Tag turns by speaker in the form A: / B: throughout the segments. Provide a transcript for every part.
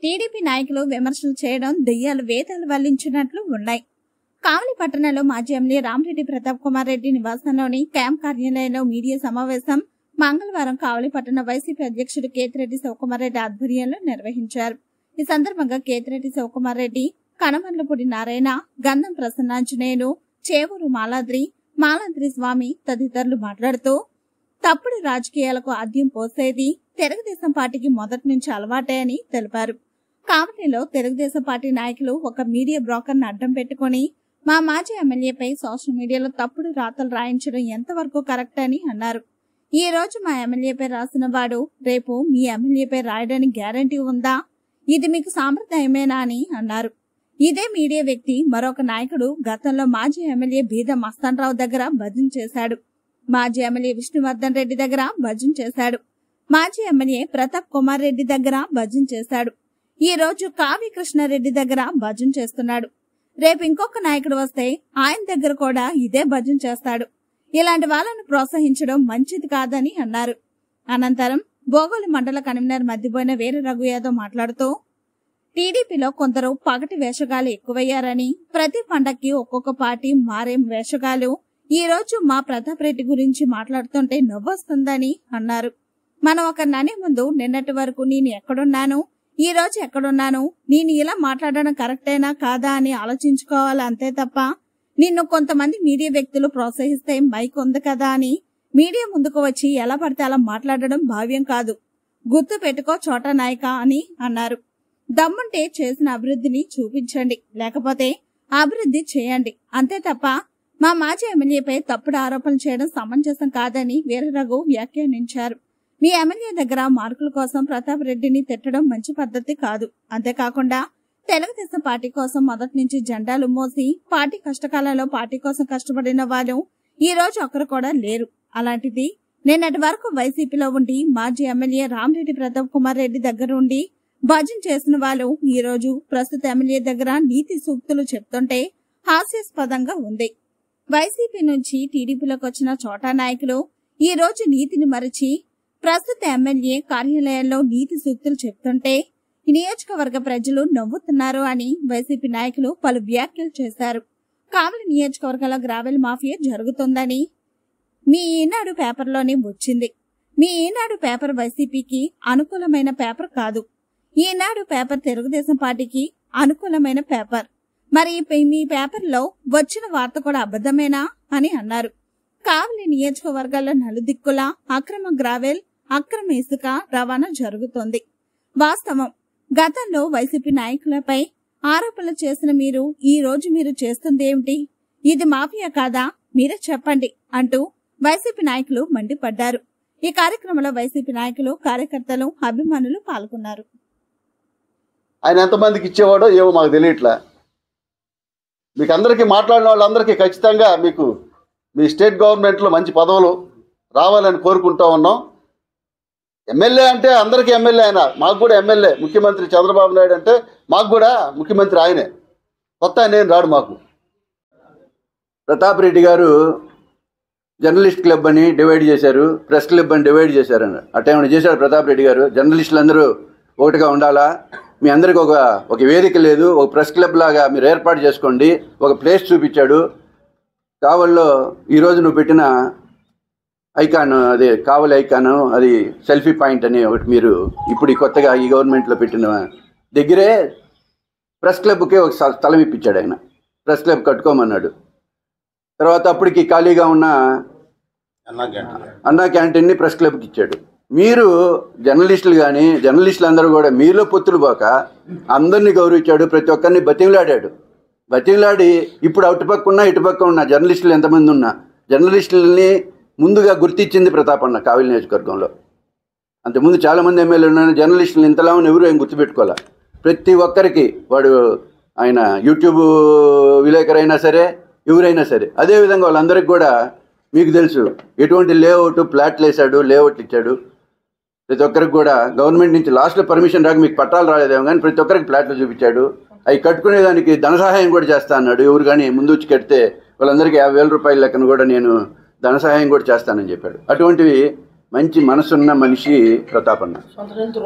A: TDP నాయకులు విమర్శలు చేయడం దెయ్యాలు వేదాలు వల్లించినట్లు ఉన్నాయి. కావలి పట్టణంలో మాజీ ఎమ్మెల్యే రామిరెడ్డి ప్రతాప్ కుమార్ రెడ్డి నివాసంలోని క్యాంప్ కార్యాలయంలో మీడియా సమావేశం మంగళవారం కావలి పట్టణ వైసీపీ అధ్యక్షుడు కేతిరెడ్డి శివకుమార్ రెడ్డి ఆధ్వర్యంలో నిర్వహించారు. ఈ సందర్భంగా కేతిరెడ్డి శివకుమార్ రెడ్డి, కనమర్లపూడి నారాయణ, గంధం ప్రసన్నాంజనేయులు, చేవూరు మాలాద్రి స్వామి తదితరులు మాట్లాడుతూ తప్పుడు రాజకీయాలకు ఆద్యం పోసేది తెలుగుదేశం పార్టీకి మొదటి నుంచి అలవాటే అని తెలిపారు. కావలిలో తెలుగుదేశం పార్టీ నాయకులు ఒక మీడియా బ్రోకర్ ను అడ్డం పెట్టుకుని మా మాజీ ఎమ్మెల్యేపై సోషల్ మీడియాలో తప్పుడు రాతలు రాయించడం ఎంతవరకు కరెక్ట్ అని అన్నారు. ఈ రోజు మా ఎమ్మెల్యేపై రాసిన వాడు రేపు మీ ఎమ్మెల్యేపై రాయడానికి గ్యారంటీ ఉందా? ఇది మీకు సాంప్రదాయమేనా అని అన్నారు. ఇదే మీడియా వ్యక్తి మరొక నాయకుడు గతంలో మాజీ ఎమ్మెల్యే బీద మస్తాన్రావు దగ్గర భజన చేశాడు. మాజీ ఎమ్మెల్యే విష్ణువర్ధన్ రెడ్డి దగ్గర భజన చేశాడు. మాజీ ఎమ్మెల్యే ప్రతాప్ కుమార్ రెడ్డి దగ్గర భజన చేశాడు. ఈ రోజు కావి కృష్ణారెడ్డి దగ్గర భజన చేస్తున్నాడు. రేపు ఇంకొక నాయకుడు వస్తే ఆయన దగ్గర కూడా ఇదే భజన చేస్తాడు. ఇలాంటి వాళ్ళను ప్రోత్సహించడం మంచిది కాదని అన్నారు. అనంతరం బోగోలు మండల కన్వీనర్ మధ్యబోయిన వీర రఘు యాదవ్ మాట్లాడుతూ టీడీపీలో కొందరు పగటి వేషగాలు ఎక్కువయ్యారని, ప్రతి పండక్కి ఒక్కొక్క పార్టీ మారే వేషగాలు ఈ రోజు మా ప్రతాప్ రెడ్డి గురించి మాట్లాడుతుంటే నవ్వొస్తుందని అన్నారు. మనం ఒకరిని అనే ముందు నిన్నటి వరకు నేను ఎక్కడున్నాను, ఈ రోజు ఎక్కడున్నాను, నేను ఇలా మాట్లాడడం కరెక్టేనా కాదా అని ఆలోచించుకోవాలి అంతే తప్ప నిన్ను కొంతమంది మీడియా వ్యక్తులు ప్రోత్సహిస్తే మైక్ ఉంది కదా అని మీడియా ముందుకు వచ్చి ఎలా పడితే అలా మాట్లాడడం భావ్యం కాదు. గుర్తు పెట్టుకో చోటా నాయక అని అన్నారు. దమ్ముంటే చేసిన అభివృద్ధిని చూపించండి, లేకపోతే అభివృద్ధి చేయండి, అంతే తప్ప మా మాజీ ఎమ్మెల్యేపై తప్పుడు ఆరోపణలు చేయడం సమంజసం కాదని వీరరఘు వ్యాఖ్యానించారు. మీ ఎమ్మెల్యే దగ్గర మార్కుల కోసం ప్రతాప్ రెడ్డిని తిట్టడం మంచి పద్ధతి కాదు. అంతేకాకుండా తెలుగుదేశం పార్టీ కోసం మొదటి నుంచి జెండాలు మోసి పార్టీ కష్టకాలంలో పార్టీ కోసం కష్టపడిన వాళ్ళు ఈ రోజు ఒక్కరు కూడా లేరు. అలాంటిది నిన్నటి వరకు వైసీపీలో ఉండి మాజీ ఎమ్మెల్యే రామిరెడ్డి ప్రతాప్ కుమార్ రెడ్డి దగ్గర ఉండి భజన చేసిన వాళ్ళు ఈ రోజు ప్రస్తుత ఎమ్మెల్యే దగ్గర నీతి సూక్తులు చెప్తుంటే హాస్యాస్పదంగా ఉంది. వైసీపీ నుంచి టీడీపీలోకి వచ్చిన చోటా నాయకులు ఈ రోజు నీతిని మరచి ప్రస్తుత ఎమ్మెల్యే కార్యాలయాల్లో నీతి సూక్తులు చెప్తుంటే నియోజకవర్గ ప్రజలు నవ్వుతున్నారు అని వైసీపీ నాయకులు పలు వ్యాఖ్యలు చేశారు. కావలి నియోజకవర్గంలో గ్రావెల్ మాఫియా జరుగుతోందని మీ ఈనాడు పేపర్లోనే వచ్చింది. మీ ఈనాడు పేపర్ వైసీపీకి అనుకూలమైన పేపర్ కాదు. ఈనాడు పేపర్ తెలుగుదేశం పార్టీకి అనుకూలమైన పేపర్. మరి మీ పేపర్లో వచ్చిన వార్త కూడా అబద్ధమేనా అని అన్నారు. కావలి నియోజకవర్గాల్లో నలుదిక్కులా అక్రమ గ్రావెల్, అక్రమ ఇసుక రవాణా జరుగుతోంది. వాస్తవం, గతంలో వైసీపీ నాయకులపై ఆరోపణలు చేసిన మీరు ఈ రోజు మీరు చేస్తుందేమిటి? ఇది మాఫియా కాదా? మీరే చెప్పండి అంటూ వైసీపీ నాయకులు మండిపడ్డారు. ఈ కార్యక్రమంలో వైసీపీ నాయకులు, కార్యకర్తలు, అభిమానులు పాల్గొన్నారు.
B: ఆయన ఎంతమందికి ఇచ్చేవాడో ఏమో మాకు తెలియట్లా. మీకు అందరికీ మాట్లాడిన వాళ్ళందరికీ ఖచ్చితంగా మీకు మీ స్టేట్ గవర్నమెంట్లో మంచి పదవులు రావాలని కోరుకుంటా ఉన్నాం. ఎమ్మెల్యే అంటే అందరికీ ఎమ్మెల్యే ఆయన, మాకు కూడా ఎమ్మెల్యే. ముఖ్యమంత్రి చంద్రబాబు నాయుడు అంటే మాకు కూడా ముఖ్యమంత్రి ఆయనే, కొత్త ఆయన ఏం రాడు మాకు.
C: ప్రతాప్ రెడ్డి గారు జర్నలిస్ట్ క్లబ్ అని డివైడ్ చేశారు, ప్రెస్ క్లబ్ అని డివైడ్ చేశారని అట్టేమైనా చేశారు ప్రతాప్ రెడ్డి గారు. జర్నలిస్టులు అందరూ ఒకటిగా ఉండాలా, మీ అందరికి ఒక వేదిక లేదు, ఒక ప్రెస్ క్లబ్ లాగా మీరు ఏర్పాటు చేసుకోండి, ఒక ప్లేస్ చూపించాడు. కావల్లో ఈరోజు నువ్వు పెట్టిన ఐకాన్, అదే కావలి ఐకాన్, అది సెల్ఫీ పాయింట్ అని ఒకటి మీరు ఇప్పుడు కొత్తగా ఈ గవర్నమెంట్లో పెట్టిన దగ్గరే ప్రెస్ క్లబ్కే ఒక స్థలం ఇప్పించాడు ఆయన. ప్రెస్ క్లబ్ కట్టుకోమన్నాడు. తర్వాత అప్పటికి ఖాళీగా ఉన్న అన్నా క్యాంటీన్ని ప్రెస్ క్లబ్కి ఇచ్చాడు. మీరు జర్నలిస్టులు కానీ జర్నలిస్టులు అందరూ కూడా మీలో పొత్తులు పోక అందరినీ గౌరవించాడు, ప్రతి ఒక్కరిని బతిమలాడాడు. బతిమలాడి ఇప్పుడు అటుపక్క ఉన్నా ఇటుపక్క ఉన్న జర్నలిస్టులు ఎంతమంది ఉన్నా జర్నలిస్టులని ముందుగా గుర్తించింది ప్రతాప్ అన్న కావలి నియోజకవర్గంలో. అంతకుముందు చాలామంది ఎమ్మెల్యేలు ఉన్న జర్నలిస్టులు ఇంతలా ఎవరు ఏం గుర్తుపెట్టుకోవాలా. ప్రతి ఒక్కరికి వాడు ఆయన యూట్యూబ్ విలేకరైనా సరే ఎవరైనా సరే అదేవిధంగా వాళ్ళందరికీ కూడా మీకు తెలుసు ఎటువంటి లేఅవుట్ ప్లాట్లు వేసాడు, లేఅవుట్లు ఇచ్చాడు. ప్రతి ఒక్కరికి కూడా గవర్నమెంట్ నుంచి లాస్ట్లో పర్మిషన్ రాక మీకు పట్టాలు రాలేదేమో కానీ ప్రతి ఒక్కరికి ప్లాట్లు చూపించాడు. అవి కట్టుకునేదానికి ధన సహాయం కూడా చేస్తా అన్నాడు. ఎవరు కానీ ముందు వచ్చి కడితే వాళ్ళందరికీ 50,000 రూపాయల లెక్కన కూడా నేను ధన సహాయం కూడా చేస్తానని చెప్పాడు. అటువంటివి మంచి మనసున్న మనిషి ప్రతాప్ అన్న.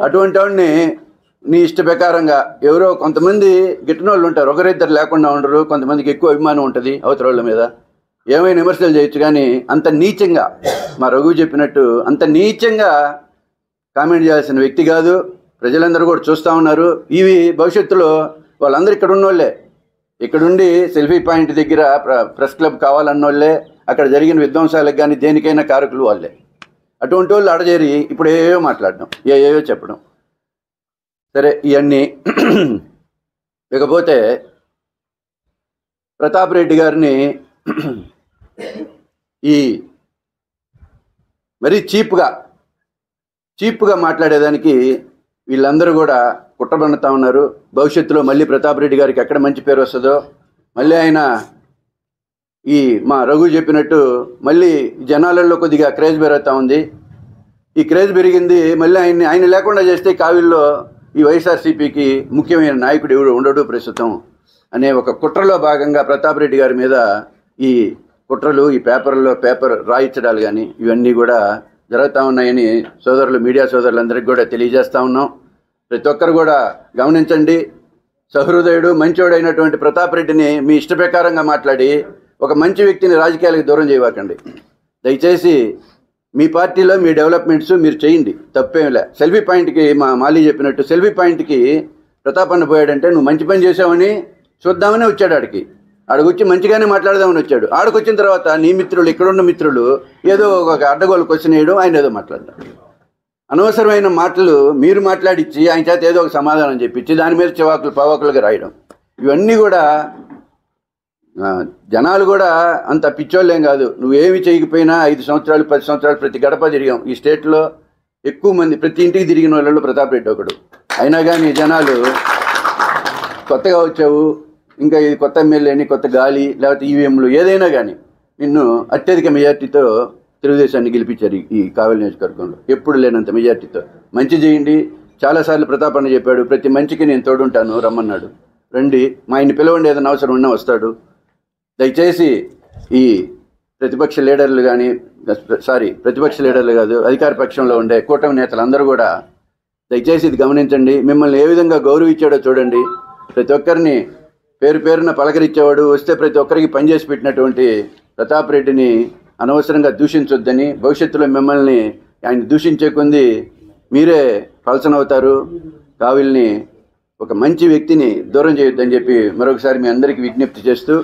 C: అటువంటి వాడిని నీ ఇష్ట ప్రకారంగా ఎవరో కొంతమంది గిట్టనోళ్ళు ఉంటారు, ఒకరిద్దరు లేకుండా ఉండరు, కొంతమందికి ఎక్కువ అభిమానం ఉంటుంది అవతల వాళ్ళ మీద, ఏమైనా విమర్శలు చేయొచ్చు. కానీ అంత నీచంగా మా రఘు చెప్పినట్టు అంత నీచంగా కామెంట్ చేయాల్సిన వ్యక్తి కాదు. ప్రజలందరూ కూడా చూస్తూ ఉన్నారు. ఇవి భవిష్యత్తులో వాళ్ళందరూ ఇక్కడ ఉన్నోళ్ళే, ఇక్కడుండి సెల్ఫీ పాయింట్ దగ్గర ప్రెస్ క్లబ్ కావాలన్నోళ్ళే, అక్కడ జరిగిన విధ్వంసాలకు కానీ దేనికైనా కారకులు వాళ్ళే. అటువంటి వాళ్ళు అడజేరి ఇప్పుడు ఏవో మాట్లాడడం, ఏవో చెప్పడం. సరే, ఇవన్నీ ఇకపోతే ప్రతాప్ రెడ్డి గారిని ఈ మరీ చీప్గా మాట్లాడేదానికి వీళ్ళందరూ కూడా కుట్రబన్నుతా ఉన్నారు. భవిష్యత్తులో మళ్ళీ ప్రతాప్ రెడ్డి గారికి ఎక్కడ మంచి పేరు వస్తుందో, మళ్ళీ ఆయన ఈ మా రఘు చెప్పినట్టు మళ్ళీ జనాలలో కొద్దిగా క్రేజ్ పెరుగుతూ ఉంది. ఈ క్రేజ్ పెరిగింది, మళ్ళీ ఆయన లేకుండా చేస్తే కావిల్లో ఈ వైఎస్ఆర్సీపీకి ముఖ్యమైన నాయకుడు ఎవరు ఉండడు ప్రస్తుతం అనే ఒక కుట్రలో భాగంగా ప్రతాప్ రెడ్డి గారి మీద ఈ కుట్రలు, ఈ పేపర్ రాయించడాలు కానీ ఇవన్నీ కూడా జరుగుతూ ఉన్నాయని మీడియా సోదరులందరికీ కూడా తెలియజేస్తూ ఉన్నాం. ప్రతి ఒక్కరు కూడా గమనించండి. సహృదయుడు, మంచోడైనటువంటి ప్రతాప్ రెడ్డిని మీ ఇష్ట ప్రకారంగా మాట్లాడి ఒక మంచి వ్యక్తిని రాజకీయాలకు దూరం చేయకండి. దయచేసి మీ పార్టీలో మీ డెవలప్మెంట్స్ మీరు చేయండి, తప్పేమిలే. సెల్ఫీ పాయింట్కి మా మాలి చెప్పినట్టు సెల్ఫీ పాయింట్కి ప్రతాప్ అన్న పోయాడంటే నువ్వు మంచి పని చేసావని చూద్దామని వచ్చాడు. ఆడికి వచ్చి మంచిగానే మాట్లాడదామని వచ్చాడు. ఆడికొచ్చిన తర్వాత నీ మిత్రులు, ఇక్కడున్న మిత్రులు ఏదో ఒక అడ్డగోలు క్వశ్చన్ వేయడం, ఆయన ఏదో మాట్లాడడం, అనవసరమైన మాటలు మీరు మాట్లాడిచ్చి ఆయన చేత ఏదో ఒక సమాధానం చెప్పించి దాని మీద పవాకులుగా రాయడం, ఇవన్నీ కూడా జనాలు కూడా అంత పిచ్చోళ్ళేం కాదు. నువ్వేమి చేయకపోయినా 5 సంవత్సరాలు 10 సంవత్సరాలు ప్రతి గడప తిరిగాం. ఈ స్టేట్లో ఎక్కువ మంది ప్రతి ఇంటికి తిరిగిన వాళ్ళలో ప్రతాప్ రెడ్డి ఒకడు. అయినా కానీ జనాలు కొత్తగా వచ్చావు, ఇంకా ఇది కొత్త ఎమ్మెల్యేని, కొత్త గాలి, లేకపోతే ఈవీఎంలు ఏదైనా కానీ నిన్ను అత్యధిక మెజార్టీతో తెలుగుదేశాన్ని గెలిపించారు ఈ కావలి నియోజకవర్గంలో. ఎప్పుడు లేనంత మెజార్టీతో. మంచి చేయండి. చాలాసార్లు ప్రతాప్ అన్న చెప్పాడు, ప్రతి మంచికి నేను తోడుంటాను రమ్మన్నాడు. రండి, మా ఆయన పిలవండి, ఏదైనా అవసరం ఉన్నా వస్తాడు. దయచేసి ఈ ప్రతిపక్ష లీడర్లు కానీ ప్రతిపక్ష లీడర్లు కాదు, అధికార పక్షంలో ఉండే కూటమి నేతలు అందరూ కూడా దయచేసి ఇది గమనించండి. మిమ్మల్ని ఏ విధంగా గౌరవించాడో చూడండి. ప్రతి ఒక్కరిని పేరున పలకరించేవాడు, వస్తే ప్రతి ఒక్కరికి పనిచేసి పెట్టినటువంటి ప్రతాప్ రెడ్డిని అనవసరంగా దూషించొద్దని, భవిష్యత్తులో మిమ్మల్ని ఆయన దూషించే కొంది మీరే పలసనవుతారు. కావిల్ని ఒక మంచి వ్యక్తిని దూరం చేయొద్దని చెప్పి మరొకసారి మీ అందరికీ విజ్ఞప్తి చేస్తూ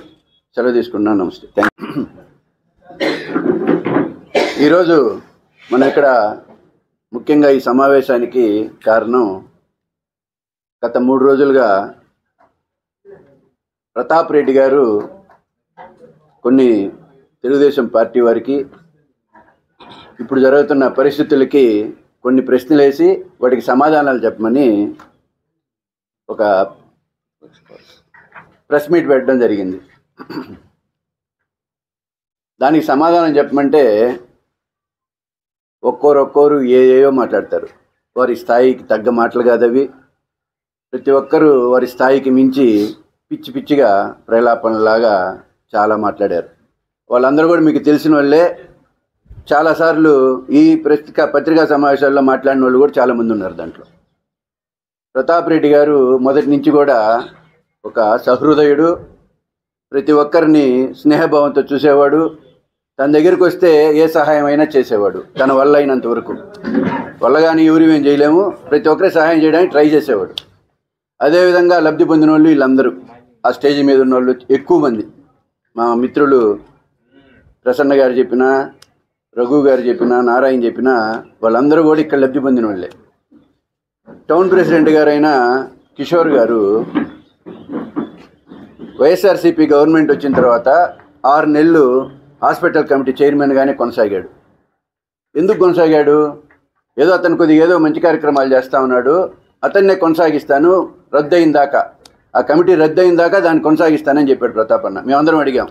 C: సెలవు తీసుకున్నాను. నమస్తే, థ్యాంక్ యూ. ఈరోజు మనం ఇక్కడ ముఖ్యంగా ఈ సమావేశానికి కారణం, గత 3 రోజులుగా ప్రతాప్ రెడ్డి గారు కొన్ని తెలుగుదేశం పార్టీ వారికి ఇప్పుడు జరుగుతున్న పరిస్థితులకి కొన్ని ప్రశ్నలు వేసి వాటికి సమాధానాలు చెప్పమని ఒక ప్రెస్ మీట్ పెట్టడం జరిగింది. దానికి సమాధానం చెప్పమంటే ఒక్కోరు ఏయో మాట్లాడతారు. వారి స్థాయికి తగ్గ మాటలు కాదవి. ప్రతి ఒక్కరూ వారి స్థాయికి మించి పిచ్చిగా ప్రలాపనలాగా చాలా మాట్లాడారు. వాళ్ళందరూ కూడా మీకు తెలిసిన వాళ్ళే. చాలాసార్లు ఈ పత్రికా సమావేశాల్లో మాట్లాడిన వాళ్ళు కూడా చాలామంది ఉన్నారు. దాంట్లో ప్రతాప్ రెడ్డి గారు మొదటి నుంచి కూడా ఒక సహృదయుడు, ప్రతి ఒక్కరిని స్నేహభావంతో చూసేవాడు. తన దగ్గరికి వస్తే ఏ సహాయం అయినా చేసేవాడు, తన వల్ల అయినంత వరకు. వల్ల కానీ ఎవరేం చేయలేము, ప్రతి ఒక్కరి సహాయం చేయడానికి ట్రై చేసేవాడు. అదేవిధంగా లబ్ధి పొందిన వాళ్ళు వీళ్ళందరూ, ఆ స్టేజ్ మీద ఉన్న వాళ్ళు ఎక్కువ మంది, మా మిత్రులు ప్రసన్న గారు చెప్పినా, రఘు గారు చెప్పినా, నారాయణ చెప్పినా, వాళ్ళందరూ కూడా ఇక్కడ లబ్ధి పొందిన వాళ్ళే. టౌన్ ప్రెసిడెంట్ గారైన కిషోర్ గారు వైఎస్ఆర్సీపీ గవర్నమెంట్ వచ్చిన తర్వాత 6 నెలలు హాస్పిటల్ కమిటీ చైర్మన్గానే కొనసాగాడు. ఎందుకు కొనసాగాడు? ఏదో అతను కొద్దిగా ఏదో మంచి కార్యక్రమాలు చేస్తూ ఉన్నాడు, అతన్నే కొనసాగిస్తాను, రద్దయిన దాకా, ఆ కమిటీ రద్దయిన దాకా దాన్ని కొనసాగిస్తానని చెప్పాడు ప్రతాప్ అన్న. మేమందరం అడిగాం,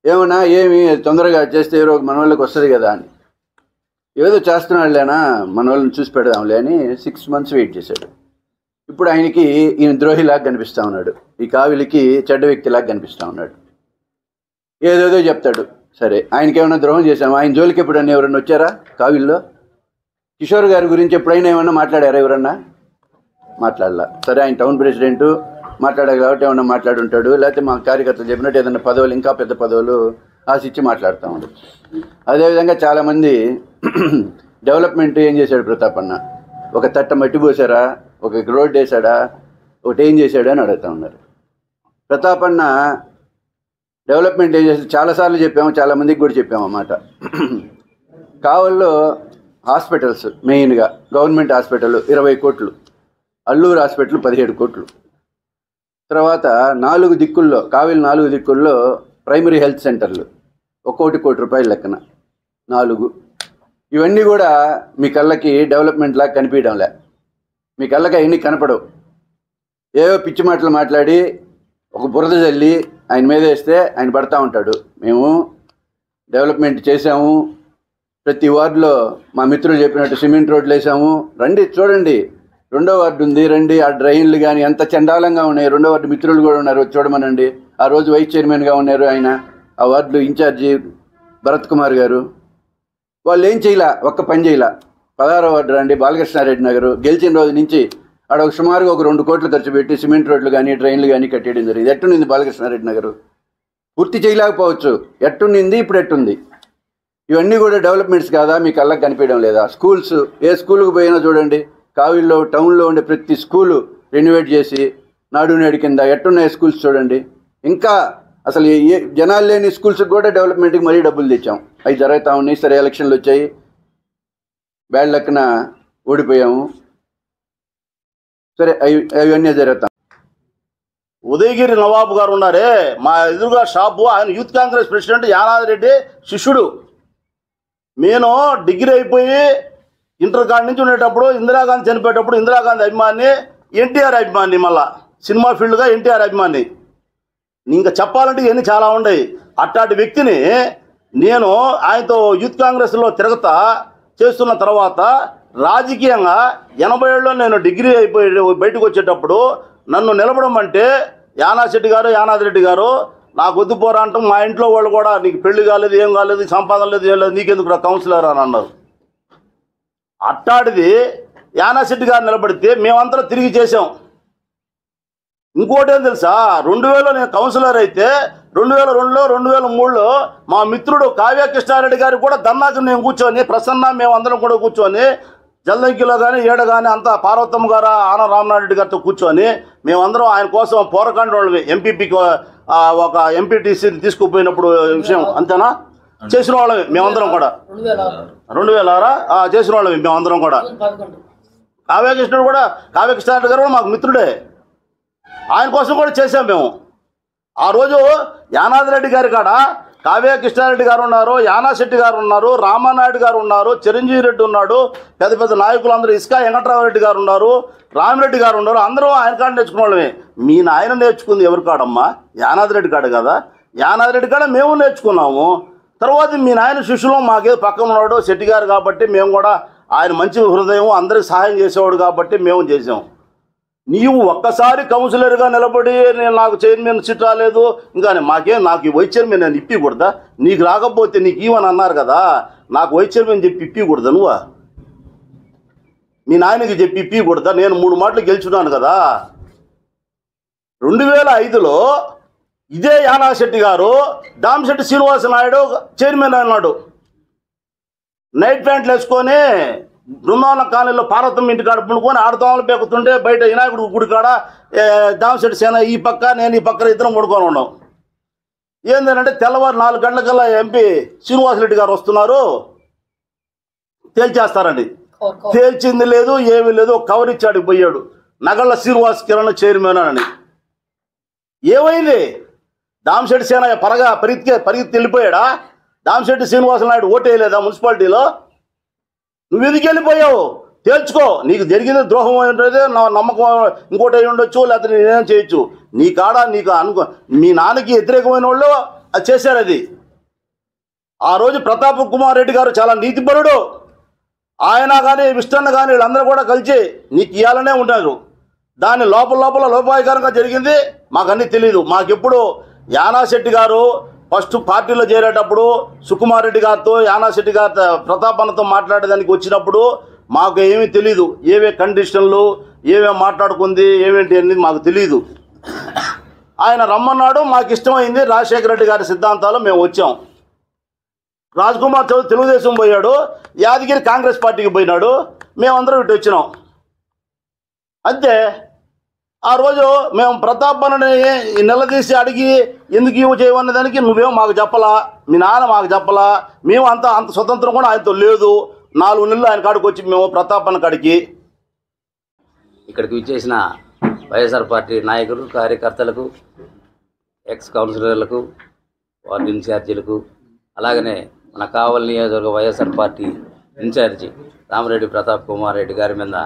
C: ఏమన్నా ఏమి తొందరగా చేస్తే ఏదో మన వాళ్ళకి వస్తుంది కదా అని. ఏదో చేస్తున్నాడులేనా, మన వాళ్ళని చూసి పెడదాంలే అని 6 months వెయిట్ చేశాడు. ఇప్పుడు ఆయనకి ఈయన ద్రోహిలాగా కనిపిస్తూ ఉన్నాడు, ఈ కావిలికి చెడ్డ వ్యక్తిలాగా కనిపిస్తూ ఉన్నాడు. ఏదేదో చెప్తాడు. సరే, ఆయనకి ఏమైనా ద్రోహం చేశాము? ఆయన జోలికి ఎప్పుడన్నా ఎవరన్నా వచ్చారా కావిల్లో? కిషోర్ గారి గురించి ఎప్పుడైనా ఏమన్నా మాట్లాడారా ఎవరన్నా? మాట్లాడాల. సరే, ఆయన టౌన్ ప్రెసిడెంట్ మాట్లాడాలి కాబట్టి ఏమన్నా మాట్లాడుంటాడు, లేకపోతే మా కార్యకర్తలు చెప్పినట్టు ఏదైనా పదవులు, ఇంకా పెద్ద పదవులు ఆశించి మాట్లాడుతూ ఉంటాడు. అదేవిధంగా చాలామంది డెవలప్మెంట్ ఏం చేశాడు ప్రతాప్ అన్న, ఒక తట్ట మట్టి పోసారా, ఒక రోడ్డు వేసాడా, ఒకటి ఏం చేశాడు అని అడుగుతూ ఉన్నారు. ప్రతాప్ అన్న డెవలప్మెంట్ ఏం చేశాడు చాలాసార్లు చెప్పాము, చాలామందికి కూడా చెప్పాము అన్నమాట. కావల్లో హాస్పిటల్స్, మెయిన్గా గవర్నమెంట్ హాస్పిటల్ 20 కోట్లు, అల్లూరు హాస్పిటల్ 17 కోట్లు, తర్వాత 4 దిక్కుల్లో, కావిలి 4 దిక్కుల్లో ప్రైమరీ హెల్త్ సెంటర్లు ఒక్కోటి ₹1 కోటి లెక్కన 4. ఇవన్నీ కూడా మీ కళ్ళకి డెవలప్మెంట్ లాగా కనిపించడంలే, మీ కళ్ళకి అవన్నీ కనపడవు. ఏవో పిచ్చి మాటలు మాట్లాడి ఒక బురద జల్లి ఆయన మీద వేస్తే ఆయన పడతా ఉంటాడు. మేము డెవలప్మెంట్ చేసాము, ప్రతి వార్డులో మా మిత్రులు చెప్పినట్టు సిమెంట్ రోడ్లు వేసాము, రండి చూడండి, 2వ వార్డు ఉంది, రండి, ఆ డ్రైన్లు కానీ ఎంత చండాలంగా ఉన్నాయి. 2వ వార్డు మిత్రులు కూడా ఉన్నారు, చూడమనండి. ఆ రోజు వైస్ చైర్మన్గా ఉన్నారు ఆయన, ఆ వార్డులో ఇన్ఛార్జి భరత్ కుమార్ గారు. వాళ్ళు ఏం చేయలే, ఒక్క పని చేయలే. 16వ వార్డు రండి, బాలకృష్ణారెడ్డి నగరు, గెలిచిన రోజు నుంచి ఆడ ఒక సుమారుగా ఒక 2 కోట్లు ఖర్చు పెట్టి సిమెంట్ రోడ్లు కానీ డ్రైన్లు కానీ కట్టేయడం జరిగింది. ఎట్టుండింది బాలకృష్ణారెడ్డి నగరు? పూర్తి చేయలేకపోవచ్చు, ఎట్టుండింది, ఇప్పుడు ఎట్టుంది? ఇవన్నీ కూడా డెవలప్మెంట్స్ కాదా? మీ కళ్ళకి కనిపించడం లేదా? స్కూల్స్, ఏ స్కూల్కి పోయినా చూడండి, కావిల్లో టౌన్లో ఉండే ప్రతి స్కూలు రెన్యువేట్ చేసి నాడు నేడు కింద ఎట్టున్నాయి స్కూల్స్ చూడండి. ఇంకా అసలు జనాలు లేని స్కూల్స్కి కూడా డెవలప్మెంట్కి మరీ డబ్బులు తెచ్చాం, అవి జరుగుతూ ఉన్నాయి. సరే, ఎలక్షన్లు వచ్చాయి, బ్యాడ్ లెక్కన ఓడిపోయాము, సరే అవన్నీ జరుగుతాం.
D: ఉదయగిరి నవాబు గారు ఉన్నారే, మా ఎదురుగా షాపు, ఆయన యూత్ కాంగ్రెస్ ప్రెసిడెంట్ యానాది రెడ్డి శిష్యుడు. నేను డిగ్రీ అయిపోయి ఇంటర్ కాడి నుంచి ఉండేటప్పుడు ఇందిరాగాంధీ చనిపోయేటప్పుడు ఇందిరాగాంధీ అభిమాని, ఎన్టీఆర్ అభిమాని, మళ్ళా సినిమా ఫీల్డ్గా ఎన్టీఆర్ అభిమాని. ఇంకా చెప్పాలంటే ఇవన్నీ చాలా ఉన్నాయి. అట్లాంటి వ్యక్తిని నేను ఆయనతో యూత్ కాంగ్రెస్లో తిరగతా చేస్తున్న తర్వాత రాజకీయంగా 87లో నేను డిగ్రీ అయిపోయి బయటకు వచ్చేటప్పుడు నన్ను నిలబడమంటే యానాశెట్టి గారు, యానాది రెడ్డి గారు నాకు వద్దు పోరా అంటాం. మా ఇంట్లో వాళ్ళు కూడా నీకు పెళ్లి కాలేదు, ఏం కాలేదు, సంపాదన లేదు, ఏం లేదు, నీకెందుకు కౌన్సిలర్ అని అన్నారు. అట్టాడిది యానాశెట్టి గారు నిలబడితే మేమంతా తిరిగి చేసాం. ఇంకోటి ఏం తెలుసా, 2000లో నేను కౌన్సిలర్ అయితే 2002లో 2003లో మా మిత్రుడు కావ్య కృష్ణారెడ్డి గారికి కూడా దన్నాకు నేను కూర్చొని, ప్రసన్న మేమందరం కూడా కూర్చొని, జల్దంకిలో కానీ ఏడ కానీ అంతా పార్వతమ్మ గారు, ఆన రామనారెడ్డి గారితో కూర్చొని మేమందరం ఆయన కోసం పోరకండి వాళ్ళవి ఎంపీపీకి ఒక ఎంపీటీసీని తీసుకుపోయినప్పుడు విషయం అంతేనా చేసిన వాళ్ళవి మేమందరం కూడా. 2006 చేసిన వాళ్ళవి మేమందరం కూడా. కావ్య కృష్ణారెడ్డి గారు కూడా మాకు మిత్రుడే, ఆయన కోసం కూడా చేసాం మేము. ఆ రోజు యానాది రెడ్డి గారి కాడ కావ్య కృష్ణారెడ్డి గారు ఉన్నారు, యానాశెట్టి గారు ఉన్నారు, రామానాయుడు గారు ఉన్నారు, చిరంజీవి రెడ్డి ఉన్నాడు, పెద్ద పెద్ద నాయకులు అందరూ, ఇసుక వెంకట్రామరెడ్డి గారు ఉన్నారు, రామిరెడ్డి గారు ఉన్నారు. అందరూ ఆయన కాడ నేర్చుకున్న వాళ్ళమే. మీ నాయన నేర్చుకుంది ఎవరి కాడమ్మా? యానాది రెడ్డి కాడ కదా. యానాది రెడ్డి కాడ మేము నేర్చుకున్నాము. తర్వాత మీ నాయన శిష్యులు మాకేదో పక్కన ఉన్నాడు శెట్టి గారు కాబట్టి మేము కూడా, ఆయన మంచి హృదయం, అందరికి సహాయం చేసేవాడు కాబట్టి మేము చేసాం. నీవు ఒక్కసారి కౌన్సిలర్గా నిలబడి నేను నాకు చైర్మన్ సీట్ రాలేదు, ఇంకా నాకు వైస్ చైర్మన్ నేను ఇప్పకూడదా? నీకు రాకపోతే నీకు ఇవ్వని అన్నారు కదా, నాకు వైస్ చైర్మన్ చెప్పి ఇప్పకూడదా? నువ్వు మీ నాయనకి చెప్పి ఇప్పకూడదా? నేను 3 మాటలు గెలుచున్నాను కదా. 2005లో ఇదే యానాశెట్టి గారు దామశెట్టి శ్రీనివాస నాయుడు చైర్మన్ అన్నాడు. నైట్ ప్యాంట్లు వేసుకొని బృందావన కాలనీలో పార్వతమ్మ ఇంటికాడ పుణుకొని ఆడతామలు పెక్కుతుంటే బయట వినాయకుడు గుడి కాడ దామశెట్టి సేన ఈ పక్క, నేను ఈ పక్కన ఇద్దరం పడుకొని ఉన్నాం. ఏంటంటే తెల్లవారు 4 గంటలకల్లా ఎంపీ శ్రీనివాసరెడ్డి గారు వస్తున్నారు, తేల్చేస్తారండి. తేల్చింది లేదు, ఏమీ లేదు. కవర్ ఇచ్చాడు, పోయాడు. నగళ్ళ శ్రీనివాస్ కిరణ్ చైర్మన్ అని. ఏమైంది? దామశెట్టి సేన పరిగెత్తి వెళ్ళిపోయాడా? దామశెట్టి శ్రీనివాస నాయుడు ఓటు వేయలేదా మున్సిపాలిటీలో? నువ్వు ఎందుకు వెళ్ళిపోయావు? తేల్చుకో. నీకు జరిగింది ద్రోహం అంటే నా నమ్మకం ఇంకోటి అయి ఉండొచ్చు, లేకపోతే నేనేం చేయొచ్చు. నీ కాడ నీకు మీ నాన్నకి వ్యతిరేకమైన వాళ్ళు అది చేశారు. అది ఆ రోజు ప్రతాప్ కుమార్ రెడ్డి గారు చాలా నీతిపరుడు. ఆయన కానీ విష్ణన్న కానీ వీళ్ళందరూ కూడా కలిసి నీకు ఇవ్వాలనే ఉంటారు. దాని లోపల లోపాయకరంగా జరిగింది. మాకు అన్నీ తెలీదు. మాకెప్పుడు యానాశెట్టి గారు ఫస్ట్ పార్టీలో చేరేటప్పుడు సుకుమార్ రెడ్డి గారితో, యానాశెట్టి గారితో, ప్రతాప్ అన్నతో మాట్లాడేదానికి వచ్చినప్పుడు మాకు ఏమీ తెలీదు. ఏవే కండిషన్లు, ఏమేమి మాట్లాడుకుంది ఏమేంటి అనేది మాకు తెలియదు. ఆయన రమ్మన్నాడు, మాకు ఇష్టమైంది రాజశేఖర రెడ్డి గారి సిద్ధాంతాలు మేము వచ్చాం. రాజ్కుమార్ చౌదరి తెలుగుదేశం పోయాడు, యాదగిరి కాంగ్రెస్ పార్టీకి పోయినాడు, మేమందరం ఇటు వచ్చినాం అంతే. ఆ రోజు మేము ప్రతాప్ అన్నని నిలదీసి అడిగి ఎందుకు ఇవ్వ చేయమనే దానికి నువ్వేమో మాకు చెప్పలా, మీ నాన్న మాకు చెప్పలా, మేము అంత స్వతంత్రం కూడా ఆయనతో లేదు. 4 నెలలు ఆయన కాడికి వచ్చి మేము ప్రతాప్ అన్న కాడికి
E: ఇక్కడికి విచ్చేసిన వైఎస్ఆర్ పార్టీ నాయకులు, కార్యకర్తలకు, ఎక్స్ కౌన్సిలర్లకు, వార్డు ఇన్ఛార్జీలకు, అలాగనే మన కావలి నియోజకవర్గ వైఎస్ఆర్ పార్టీ ఇన్ఛార్జి రామిరెడ్డి ప్రతాప్ కుమార్ రెడ్డి గారి మీద